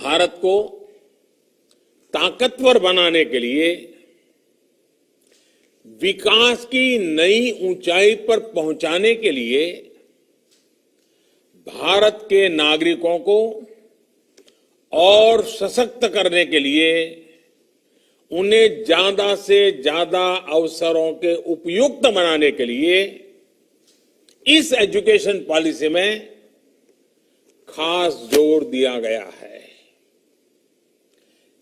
भारत को ताकतवर बनाने के लिए, विकास की नई ऊंचाई पर पहुंचाने के लिए भारत के नागरिकों को और सशक्त करने के लिए उन्हें ज्यादा से ज्यादा अवसरों के उपयुक्त बनाने के लिए इस एजुकेशन पॉलिसी में खास जोर दिया गया है।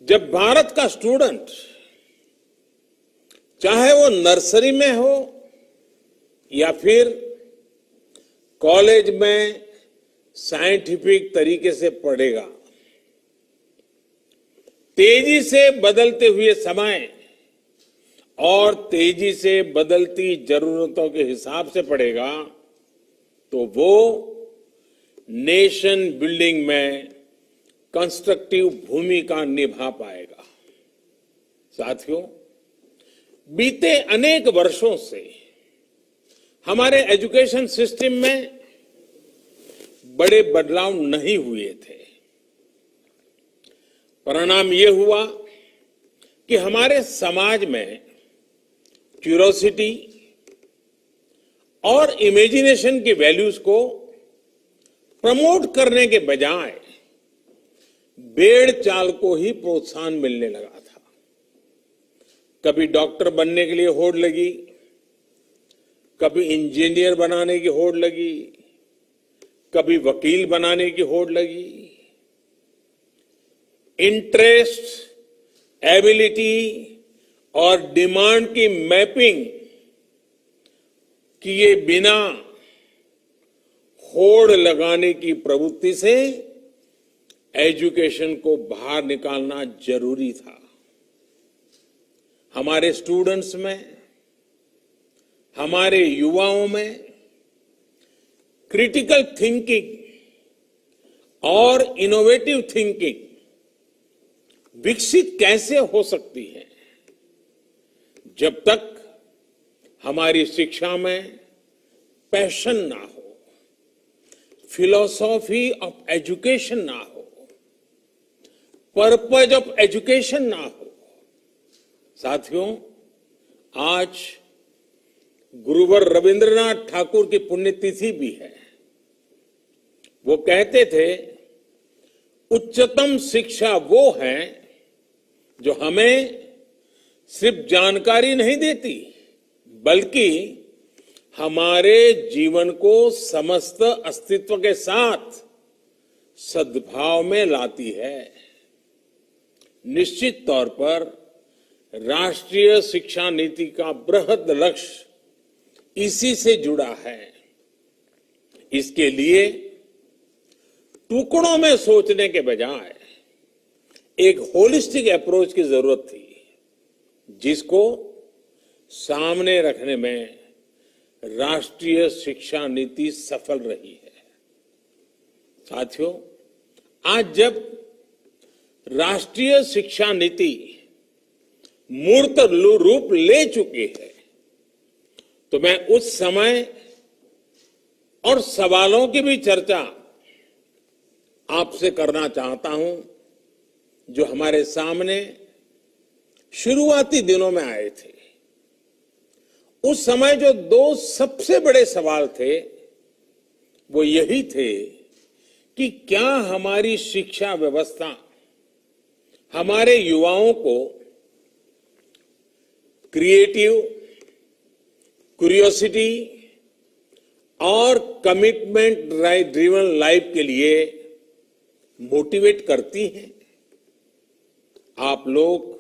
जब भारत का स्टूडेंट, चाहे वो नर्सरी में हो या फिर कॉलेज में साइंटिफिक तरीके से पढ़ेगा, तेजी से बदलते हुए समय और तेजी से बदलती जरूरतों के हिसाब से पढ़ेगा, तो वो नेशन बिल्डिंग में कंस्ट्रक्टिव भूमिका निभा पाएगा। साथियों, बीते अनेक वर्षों से हमारे एजुकेशन सिस्टम में बड़े बदलाव नहीं हुए थे। परिणाम ये हुआ कि हमारे समाज में क्यूरोसिटी और इमेजिनेशन की वैल्यूज को प्रमोट करने के बजाय भेड़ चाल को ही प्रोत्साहन मिलने लगा था। कभी डॉक्टर बनने के लिए होड़ लगी, कभी इंजीनियर बनाने की होड़ लगी, कभी वकील बनाने की होड़ लगी। इंटरेस्ट, एबिलिटी और डिमांड की मैपिंग किए बिना होड़ लगाने की प्रवृत्ति से एजुकेशन को बाहर निकालना जरूरी था। हमारे स्टूडेंट्स में, हमारे युवाओं में क्रिटिकल थिंकिंग और इनोवेटिव थिंकिंग विकसित कैसे हो सकती है, जब तक हमारी शिक्षा में पैशन ना हो, फिलॉसफी ऑफ एजुकेशन ना हो, पर्पज ऑफ एजुकेशन ना हो। साथियों, आज गुरुवर रविंद्रनाथ ठाकुर की पुण्यतिथि भी है। वो कहते थे, उच्चतम शिक्षा वो है जो हमें सिर्फ जानकारी नहीं देती, बल्कि हमारे जीवन को समस्त अस्तित्व के साथ सद्भाव में लाती है। निश्चित तौर पर राष्ट्रीय शिक्षा नीति का बृहद लक्ष्य इसी से जुड़ा है। इसके लिए टुकड़ों में सोचने के बजाय एक होलिस्टिक अप्रोच की जरूरत थी, जिसको सामने रखने में राष्ट्रीय शिक्षा नीति सफल रही है। साथियों, आज जब राष्ट्रीय शिक्षा नीति मूर्त रूप ले चुकी है, तो मैं उस समय और सवालों की भी चर्चा आपसे करना चाहता हूं, जो हमारे सामने शुरुआती दिनों में आए थे। उस समय जो दो सबसे बड़े सवाल थे, वो यही थे कि क्या हमारी शिक्षा व्यवस्था हमारे युवाओं को क्रिएटिव, क्यूरियोसिटी और कमिटमेंट ड्रिवन लाइफ के लिए मोटिवेट करती है। आप लोग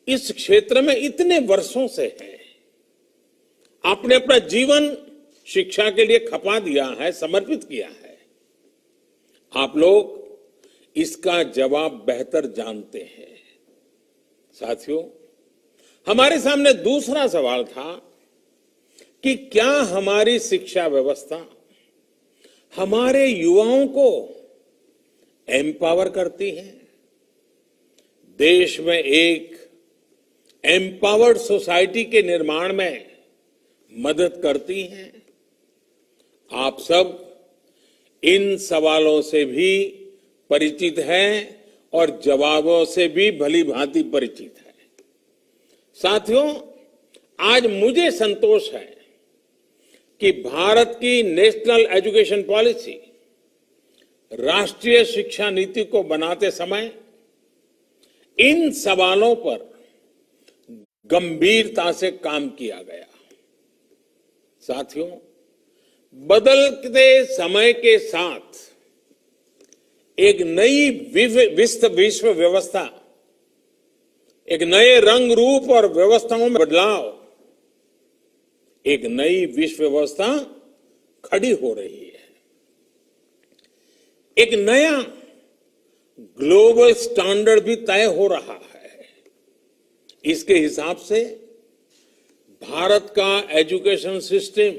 इस क्षेत्र में इतने वर्षों से हैं, आपने अपना जीवन शिक्षा के लिए खपा दिया है, समर्पित किया है। आप लोग इसका जवाब बेहतर जानते हैं। साथियों, हमारे सामने दूसरा सवाल था कि क्या हमारी शिक्षा व्यवस्था हमारे युवाओं को एम्पावर करती है, देश में एक एम्पावर्ड सोसाइटी के निर्माण में मदद करती है। आप सब इन सवालों से भी परिचित है और जवाबों से भी भली भांति परिचित है। साथियों, आज मुझे संतोष है कि भारत की नेशनल एजुकेशन पॉलिसी, राष्ट्रीय शिक्षा नीति को बनाते समय इन सवालों पर गंभीरता से काम किया गया। साथियों, बदलते समय के साथ एक नई विश्व व्यवस्था, एक नए रंग रूप और व्यवस्थाओं में बदलाव, एक नई विश्व व्यवस्था खड़ी हो रही है। एक नया ग्लोबल स्टैंडर्ड भी तय हो रहा है। इसके हिसाब से भारत का एजुकेशन सिस्टम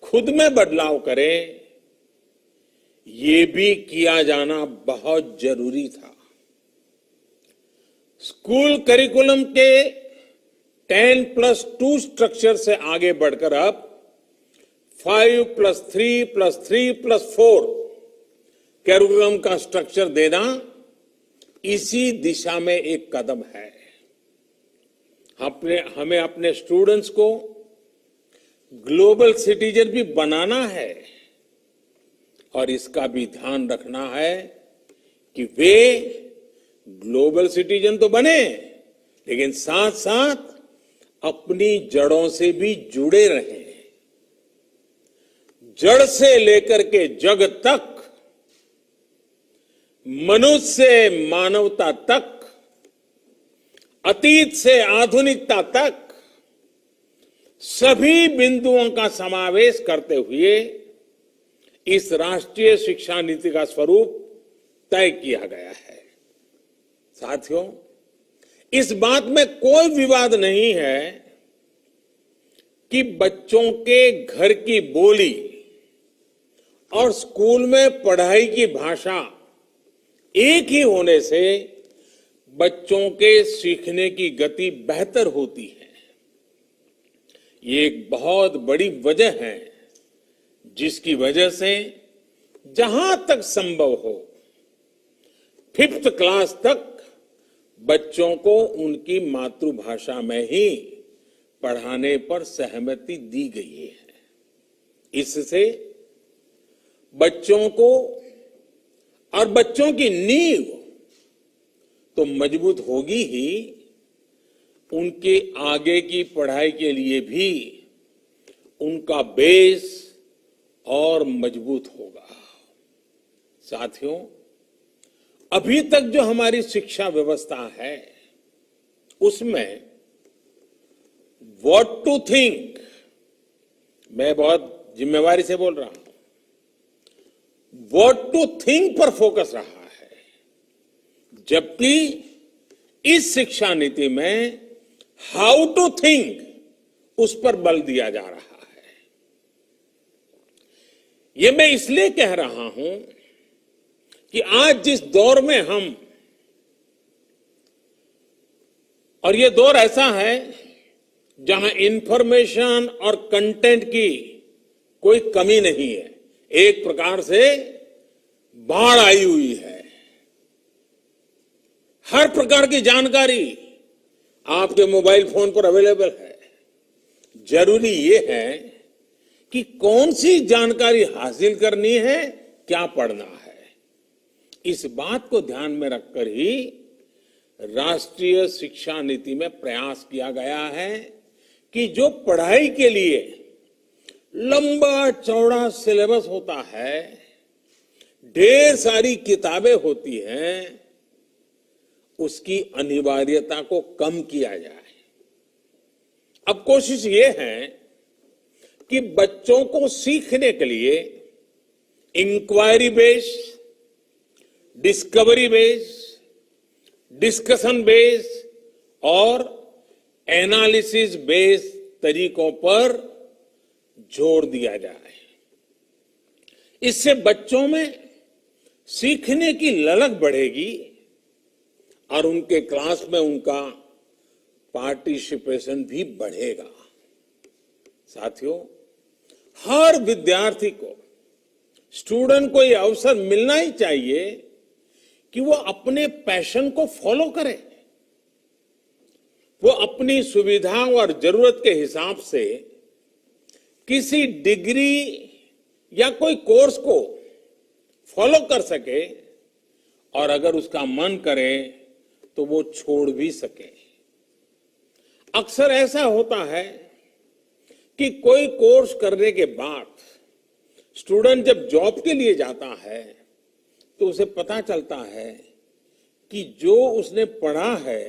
खुद में बदलाव करे, ये भी किया जाना बहुत जरूरी था। स्कूल करिकुलम के 10+2 स्ट्रक्चर से आगे बढ़कर अब 5+3+3+4 करिकुलम का स्ट्रक्चर देना इसी दिशा में एक कदम है। हमें अपने स्टूडेंट्स को ग्लोबल सिटीजन भी बनाना है और इसका भी ध्यान रखना है कि वे ग्लोबल सिटीजन तो बने, लेकिन साथ साथ अपनी जड़ों से भी जुड़े रहें। जड़ से लेकर के जग तक, मनुष्य से मानवता तक, अतीत से आधुनिकता तक सभी बिंदुओं का समावेश करते हुए इस राष्ट्रीय शिक्षा नीति का स्वरूप तय किया गया है। साथियों, इस बात में कोई विवाद नहीं है कि बच्चों के घर की बोली और स्कूल में पढ़ाई की भाषा एक ही होने से बच्चों के सीखने की गति बेहतर होती है। ये एक बहुत बड़ी वजह है जिसकी वजह से जहां तक संभव हो 5th क्लास तक बच्चों को उनकी मातृभाषा में ही पढ़ाने पर सहमति दी गई है। इससे बच्चों को और बच्चों की नींव तो मजबूत होगी ही, उनके आगे की पढ़ाई के लिए भी उनका बेस और मजबूत होगा। साथियों, अभी तक जो हमारी शिक्षा व्यवस्था है उसमें व्हाट टू थिंक, मैं बहुत जिम्मेवारी से बोल रहा हूं, व्हाट टू थिंक पर फोकस रहा है, जबकि इस शिक्षा नीति में हाउ टू थिंक उस पर बल दिया जा रहा है। ये मैं इसलिए कह रहा हूं कि आज जिस दौर में हम, और ये दौर ऐसा है जहां इंफॉर्मेशन और कंटेंट की कोई कमी नहीं है, एक प्रकार से बाढ़ आई हुई है। हर प्रकार की जानकारी आपके मोबाइल फोन पर अवेलेबल है। जरूरी ये है कि कौन सी जानकारी हासिल करनी है, क्या पढ़ना है। इस बात को ध्यान में रखकर ही राष्ट्रीय शिक्षा नीति में प्रयास किया गया है कि जो पढ़ाई के लिए लंबा चौड़ा सिलेबस होता है, ढेर सारी किताबें होती हैं, उसकी अनिवार्यता को कम किया जाए। अब कोशिश ये है कि बच्चों को सीखने के लिए inquiry based, discovery based, discussion based और एनालिसिस बेस्ड तरीकों पर जोर दिया जाए। इससे बच्चों में सीखने की ललक बढ़ेगी और उनके क्लास में उनका पार्टिसिपेशन भी बढ़ेगा। साथियों, हर विद्यार्थी को स्टूडेंट को ये अवसर मिलना ही चाहिए कि वो अपने पैशन को फॉलो करे, वो अपनी सुविधा और जरूरत के हिसाब से किसी डिग्री या कोई कोर्स को फॉलो कर सके और अगर उसका मन करे तो वो छोड़ भी सके। अक्सर ऐसा होता है कि कोई कोर्स करने के बाद स्टूडेंट जब जॉब के लिए जाता है तो उसे पता चलता है कि जो उसने पढ़ा है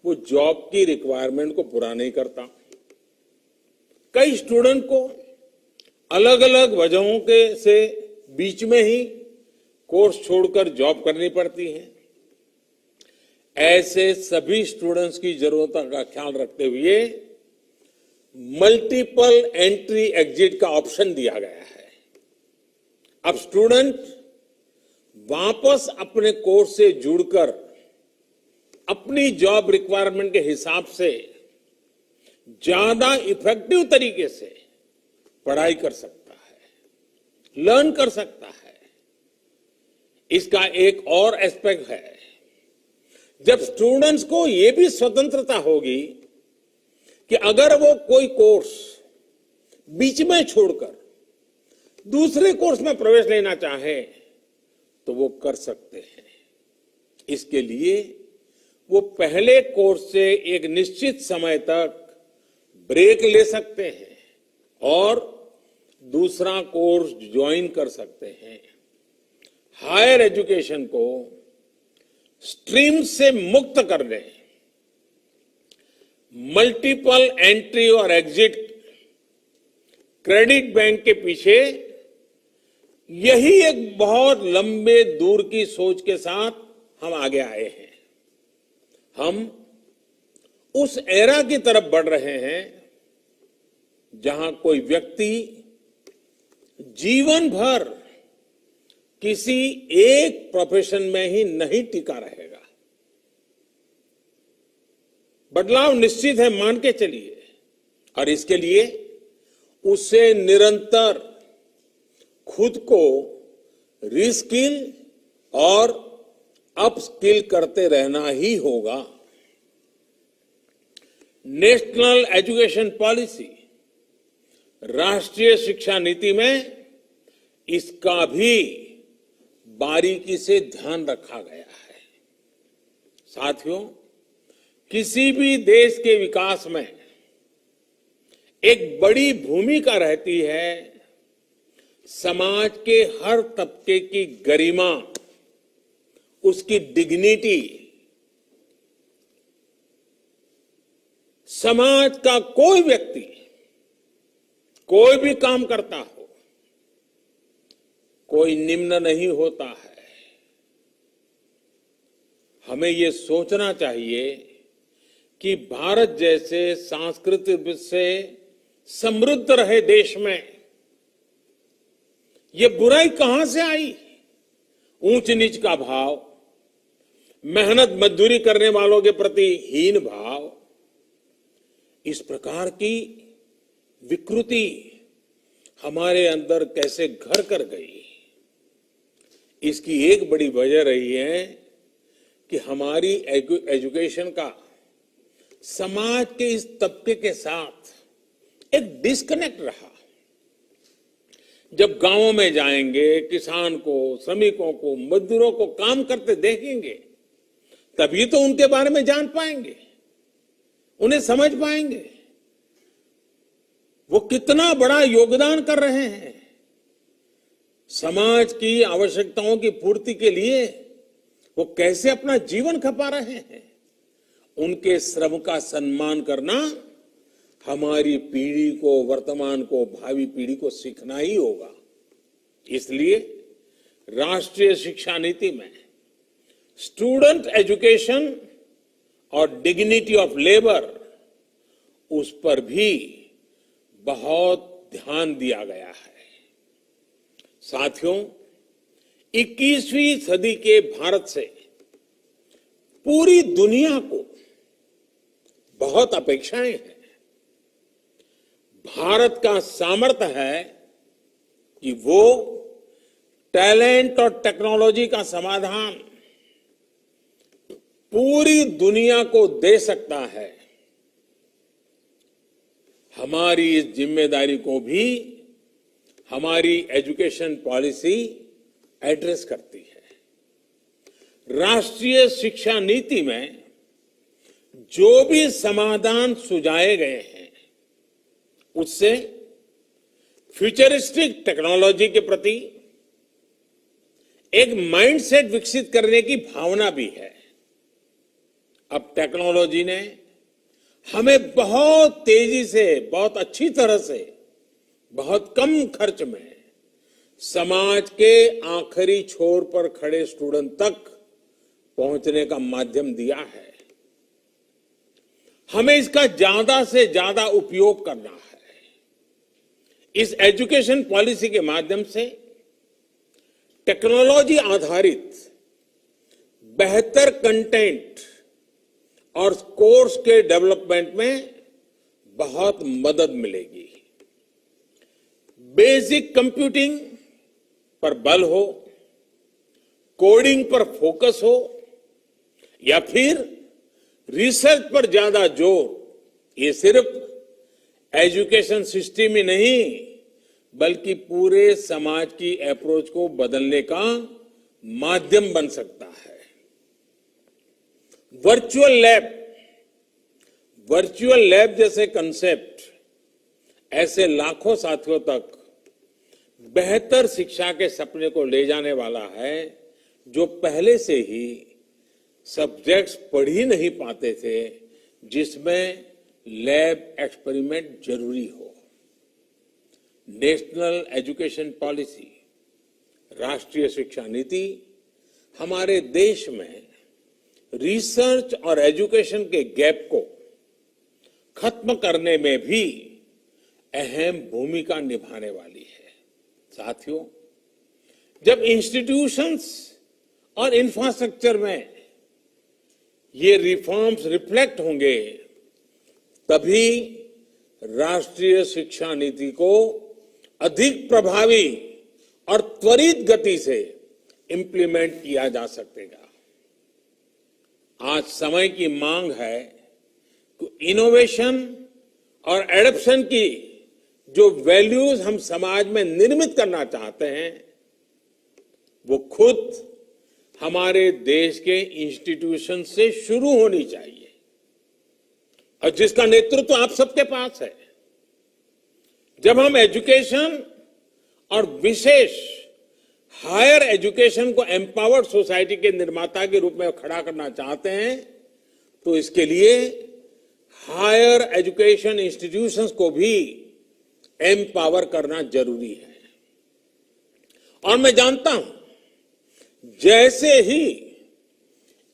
वो जॉब की रिक्वायरमेंट को पूरा नहीं करता। कई स्टूडेंट को अलग अलग वजहों के से बीच में ही कोर्स छोड़कर जॉब करनी पड़ती है। ऐसे सभी स्टूडेंट्स की जरूरतों का ख्याल रखते हुए मल्टीपल एंट्री एग्जिट का ऑप्शन दिया गया है। अब स्टूडेंट वापस अपने कोर्स से जुड़कर अपनी जॉब रिक्वायरमेंट के हिसाब से ज्यादा इफेक्टिव तरीके से पढ़ाई कर सकता है, लर्न कर सकता है। इसका एक और एस्पेक्ट है, जब स्टूडेंट्स को यह भी स्वतंत्रता होगी कि अगर वो कोई कोर्स बीच में छोड़कर दूसरे कोर्स में प्रवेश लेना चाहे तो वो कर सकते हैं। इसके लिए वो पहले कोर्स से एक निश्चित समय तक ब्रेक ले सकते हैं और दूसरा कोर्स ज्वाइन कर सकते हैं। हायर एजुकेशन को स्ट्रीम से मुक्त करने, मल्टीपल एंट्री और एग्जिट क्रेडिट बैंक के पीछे यही एक बहुत लंबे दूर की सोच के साथ हम आगे आए हैं। हम उस एरा की तरफ बढ़ रहे हैं जहां कोई व्यक्ति जीवन भर किसी एक प्रोफेशन में ही नहीं टिका रहेगा। बदलाव निश्चित है, मान के चलिए, और इसके लिए उसे निरंतर खुद को रीस्किल और अपस्किल करते रहना ही होगा। नेशनल एजुकेशन पॉलिसी, राष्ट्रीय शिक्षा नीति में इसका भी बारीकी से ध्यान रखा गया है। साथियों, किसी भी देश के विकास में एक बड़ी भूमिका रहती है समाज के हर तबके की गरिमा, उसकी डिग्निटी। समाज का कोई व्यक्ति कोई भी काम करता हो, कोई निम्न नहीं होता है। हमें ये सोचना चाहिए कि भारत जैसे सांस्कृतिक से समृद्ध रहे देश में ये बुराई कहां से आई? ऊंच नीच का भाव, मेहनत मजदूरी करने वालों के प्रति हीन भाव, इस प्रकार की विकृति हमारे अंदर कैसे घर कर गई? इसकी एक बड़ी वजह रही है कि हमारी एजुकेशन का समाज के इस तबके के साथ एक डिस्कनेक्ट रहा। जब गांवों में जाएंगे, किसान को, श्रमिकों को, मजदूरों को काम करते देखेंगे, तभी तो उनके बारे में जान पाएंगे, उन्हें समझ पाएंगे वो कितना बड़ा योगदान कर रहे हैं। समाज की आवश्यकताओं की पूर्ति के लिए वो कैसे अपना जीवन खपा रहे हैं। उनके श्रम का सम्मान करना हमारी पीढ़ी को, वर्तमान को, भावी पीढ़ी को सीखना ही होगा। इसलिए राष्ट्रीय शिक्षा नीति में स्टूडेंट एजुकेशन और डिग्निटी ऑफ लेबर, उस पर भी बहुत ध्यान दिया गया है। साथियों, 21वीं सदी के भारत से पूरी दुनिया को बहुत अपेक्षाएं हैं। भारत का सामर्थ्य है कि वो टैलेंट और टेक्नोलॉजी का समाधान पूरी दुनिया को दे सकता है, हमारी इस जिम्मेदारी को भी हमारी एजुकेशन पॉलिसी एड्रेस करती है। राष्ट्रीय शिक्षा नीति में जो भी समाधान सुझाए गए हैं, उससे फ्यूचरिस्टिक टेक्नोलॉजी के प्रति एक माइंडसेट विकसित करने की भावना भी है। अब टेक्नोलॉजी ने हमें बहुत तेजी से, बहुत अच्छी तरह से, बहुत कम खर्च में समाज के आखिरी छोर पर खड़े स्टूडेंट तक पहुंचने का माध्यम दिया है। हमें इसका ज्यादा से ज्यादा उपयोग करना है। इस एजुकेशन पॉलिसी के माध्यम से टेक्नोलॉजी आधारित बेहतर कंटेंट और कोर्स के डेवलपमेंट में बहुत मदद मिलेगी। बेसिक कंप्यूटिंग पर बल हो, कोडिंग पर फोकस हो, या फिर रिसर्च पर ज्यादा जोर, ये सिर्फ एजुकेशन सिस्टम ही नहीं बल्कि पूरे समाज की अप्रोच को बदलने का माध्यम बन सकता है। वर्चुअल लैब जैसे कंसेप्ट ऐसे लाखों साथियों तक बेहतर शिक्षा के सपने को ले जाने वाला है, जो पहले से ही सब्जेक्ट्स पढ़ ही नहीं पाते थे, जिसमें लैब एक्सपेरिमेंट जरूरी हो। नेशनल एजुकेशन पॉलिसी, राष्ट्रीय शिक्षा नीति हमारे देश में रिसर्च और एजुकेशन के गैप को खत्म करने में भी अहम भूमिका निभाने वाली है। साथियों, जब इंस्टीट्यूशंस और इंफ्रास्ट्रक्चर में ये रिफॉर्म्स रिफ्लेक्ट होंगे, तभी राष्ट्रीय शिक्षा नीति को अधिक प्रभावी और त्वरित गति से इंप्लीमेंट किया जा सकेगा। आज समय की मांग है कि इनोवेशन और एडॉप्शन की जो वैल्यूज हम समाज में निर्मित करना चाहते हैं, वो खुद हमारे देश के इंस्टीट्यूशन से शुरू होनी चाहिए, और जिसका नेतृत्व आप सबके पास है। जब हम एजुकेशन और विशेष हायर एजुकेशन को एम्पावर्ड सोसाइटी के निर्माता के रूप में खड़ा करना चाहते हैं, तो इसके लिए हायर एजुकेशन इंस्टीट्यूशंस को भी एम्पावर करना जरूरी है। और मैं जानता हूं, जैसे ही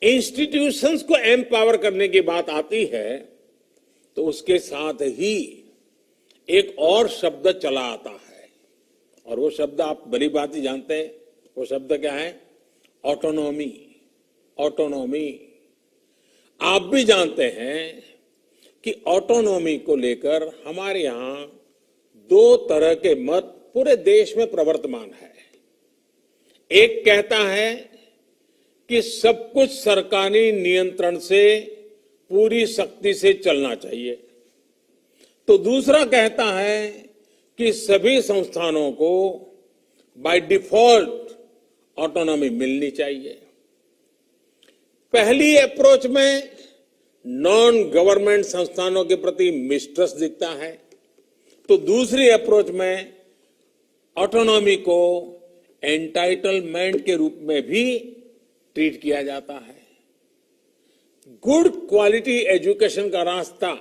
इंस्टीट्यूशंस को एम्पावर करने की बात आती है, तो उसके साथ ही एक और शब्द चला आता है, और वो शब्द आप बड़ी बात ही जानते हैं। वो शब्द क्या है? ऑटोनॉमी। ऑटोनॉमी। आप भी जानते हैं कि ऑटोनॉमी को लेकर हमारे यहां दो तरह के मत पूरे देश में प्रवर्तमान है। एक कहता है कि सब कुछ सरकारी नियंत्रण से पूरी सख्ती से चलना चाहिए, तो दूसरा कहता है कि सभी संस्थानों को बाय डिफॉल्ट ऑटोनॉमी मिलनी चाहिए। पहली अप्रोच में नॉन गवर्नमेंट संस्थानों के प्रति मिसट्रस्ट दिखता है, तो दूसरी अप्रोच में ऑटोनॉमी को एंटाइटलमेंट के रूप में भी ट्रीट किया जाता है। गुड क्वालिटी एजुकेशन का रास्ता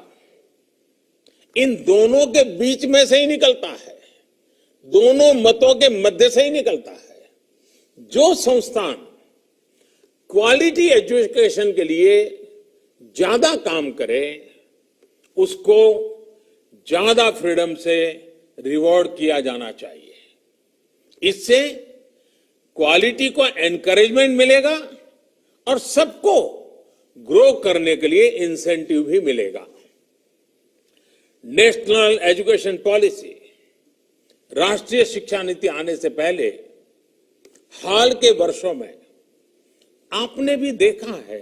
इन दोनों के बीच में से ही निकलता है, दोनों मतों के मध्य से ही निकलता है। जो संस्थान क्वालिटी एजुकेशन के लिए ज्यादा काम करे, उसको ज्यादा फ्रीडम से रिवॉर्ड किया जाना चाहिए। इससे क्वालिटी को एनकरेजमेंट मिलेगा और सबको ग्रो करने के लिए इंसेंटिव भी मिलेगा। नेशनल एजुकेशन पॉलिसी, राष्ट्रीय शिक्षा नीति आने से पहले हाल के वर्षों में आपने भी देखा है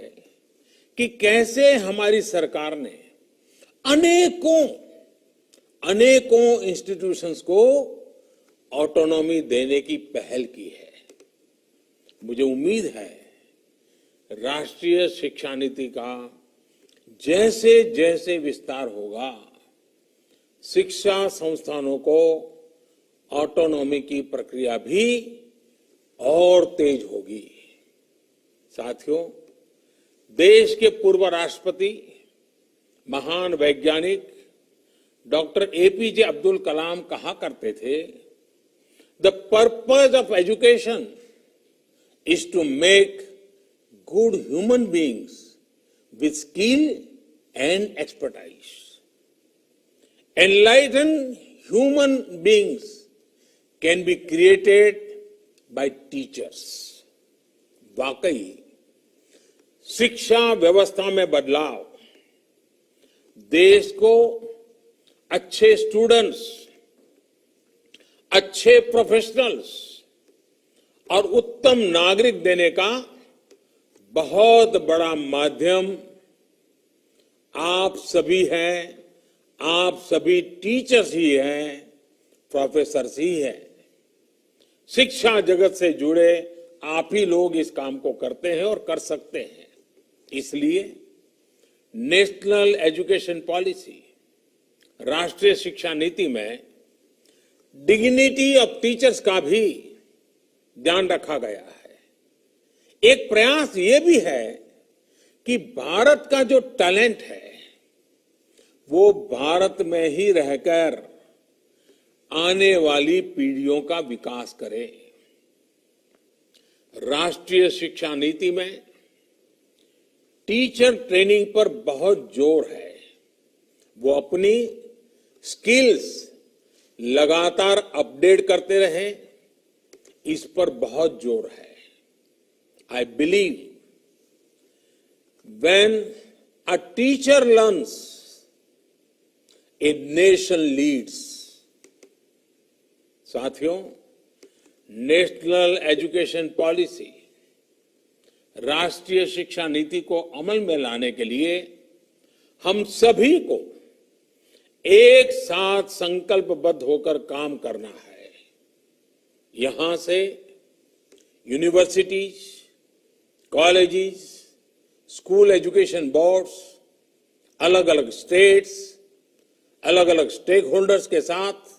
कि कैसे हमारी सरकार ने अनेकों अनेकों इंस्टीट्यूशंस को ऑटोनॉमी देने की पहल की है। मुझे उम्मीद है राष्ट्रीय शिक्षा नीति का जैसे जैसे विस्तार होगा, शिक्षा संस्थानों को ऑटोनॉमी की प्रक्रिया भी और तेज होगी। साथियों, देश के पूर्व राष्ट्रपति महान वैज्ञानिक डॉक्टर एपीजे अब्दुल कलाम कहा करते थे, the purpose of education is to make good human beings with skill and expertise. Enlighten human beings can be created by teachers. वाकई शिक्षा व्यवस्था में बदलाव देश को अच्छे स्टूडेंट्स, अच्छे प्रोफेशनल्स और उत्तम नागरिक देने का बहुत बड़ा माध्यम आप सभी हैं, आप सभी टीचर्स ही हैं, प्रोफेसर्स ही हैं। शिक्षा जगत से जुड़े आप ही लोग इस काम को करते हैं और कर सकते हैं। इसलिए नेशनल एजुकेशन पॉलिसी, राष्ट्रीय शिक्षा नीति में डिग्निटी ऑफ टीचर्स का भी ध्यान रखा गया है। एक प्रयास ये भी है कि भारत का जो टैलेंट है वो भारत में ही रहकर आने वाली पीढ़ियों का विकास करे। राष्ट्रीय शिक्षा नीति में टीचर ट्रेनिंग पर बहुत जोर है। वो अपनी स्किल्स लगातार अपडेट करते रहे, इस पर बहुत जोर है। I believe when a teacher learns, a nation leads. साथियों, नेशनल एजुकेशन पॉलिसी, राष्ट्रीय शिक्षा नीति को अमल में लाने के लिए हम सभी को एक साथ संकल्पबद्ध होकर काम करना है। यहां से universities, colleges, school education boards, अलग अलग स्टेट्स, अलग अलग स्टेक होल्डर्स के साथ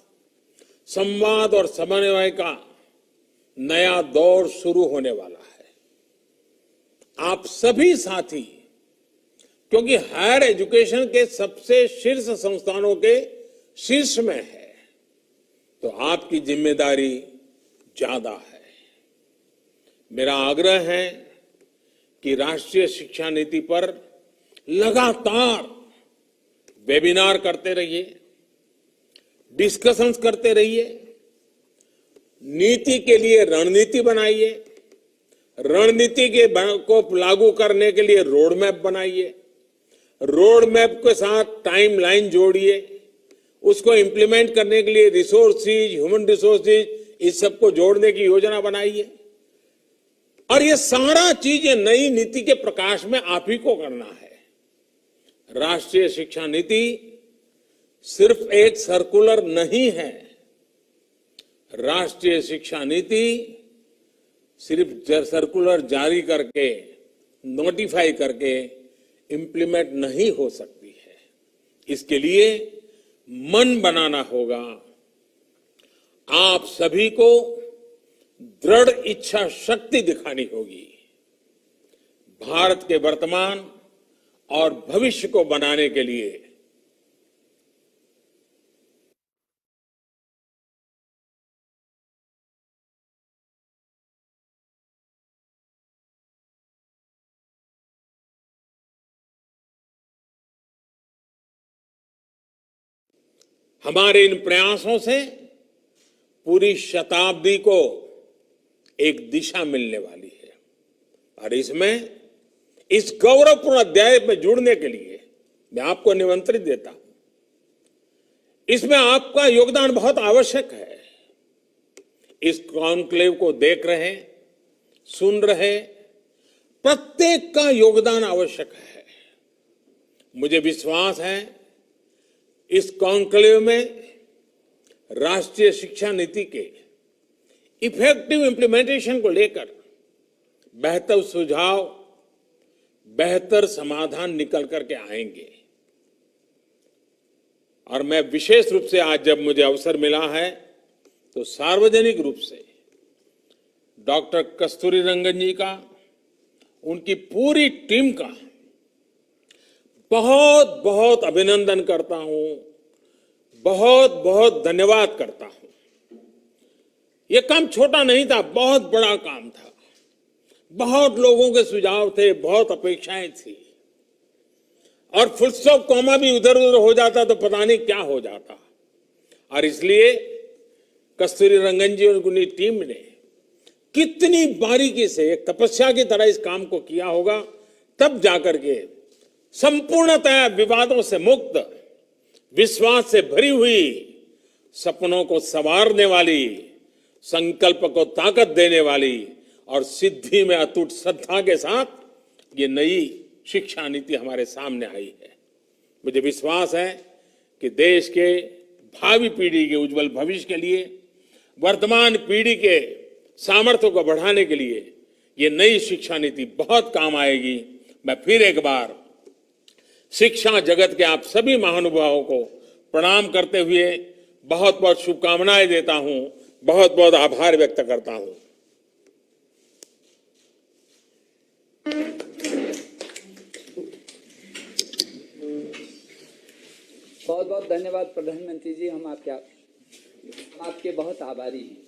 संवाद और समन्वय का नया दौर शुरू होने वाला है। आप सभी साथी, क्योंकि हायर एजुकेशन के सबसे शीर्ष संस्थानों के शीर्ष में है, तो आपकी जिम्मेदारी ज्यादा है। मेरा आग्रह है कि राष्ट्रीय शिक्षा नीति पर लगातार वेबिनार करते रहिए, डिस्कशंस करते रहिए, नीति के लिए रणनीति बनाइए, रणनीति के को लागू करने के लिए रोड मैप बनाइए, रोड मैप के साथ टाइमलाइन जोड़िए, उसको इंप्लीमेंट करने के लिए रिसोर्सेज, ह्यूमन रिसोर्सेज, इस सबको जोड़ने की योजना बनाइए। और ये सारा चीजें नई नीति के प्रकाश में आप ही को करना है। राष्ट्रीय शिक्षा नीति सिर्फ एक सर्कुलर नहीं है। राष्ट्रीय शिक्षा नीति सिर्फ सर्कुलर जारी करके, नोटिफाई करके इंप्लीमेंट नहीं हो सकती है। इसके लिए मन बनाना होगा। आप सभी को दृढ़ इच्छा शक्ति दिखानी होगी। भारत के वर्तमान और भविष्य को बनाने के लिए हमारे इन प्रयासों से पूरी शताब्दी को एक दिशा मिलने वाली है। और इसमें इस गौरवपूर्ण अध्याय में जुड़ने के लिए मैं आपको निमंत्रित देता हूं। इसमें आपका योगदान बहुत आवश्यक है। इस कॉन्क्लेव को देख रहे सुन रहे प्रत्येक का योगदान आवश्यक है। मुझे विश्वास है इस कॉन्क्लेव में राष्ट्रीय शिक्षा नीति के इफेक्टिव इंप्लीमेंटेशन को लेकर बेहतर सुझाव, बेहतर समाधान निकल करके आएंगे। और मैं विशेष रूप से आज जब मुझे अवसर मिला है तो सार्वजनिक रूप से डॉक्टर कस्तूरी रंगन जी का, उनकी पूरी टीम का बहुत बहुत अभिनंदन करता हूं, बहुत बहुत धन्यवाद करता हूं। यह काम छोटा नहीं था, बहुत बड़ा काम था। बहुत लोगों के सुझाव थे, बहुत अपेक्षाएं थी, और फुल स्टॉप कॉमा भी उधर उधर हो जाता तो पता नहीं क्या हो जाता। और इसलिए कस्तूरी रंगन जी और उनकी टीम ने कितनी बारीकी से एक तपस्या की तरह इस काम को किया होगा, तब जाकर के संपूर्णतः विवादों से मुक्त, विश्वास से भरी हुई, सपनों को संवारने वाली, संकल्प को ताकत देने वाली और सिद्धि में अटूट श्रद्धा के साथ ये नई शिक्षा नीति हमारे सामने आई है। मुझे विश्वास है कि देश के भावी पीढ़ी के उज्जवल भविष्य के लिए, वर्तमान पीढ़ी के सामर्थ्य को बढ़ाने के लिए ये नई शिक्षा नीति बहुत काम आएगी। मैं फिर एक बार शिक्षा जगत के आप सभी महानुभावों को प्रणाम करते हुए बहुत बहुत शुभकामनाएं देता हूं, बहुत बहुत आभार व्यक्त करता हूं। बहुत बहुत धन्यवाद प्रधानमंत्री जी, हम आपके बहुत आभारी हैं।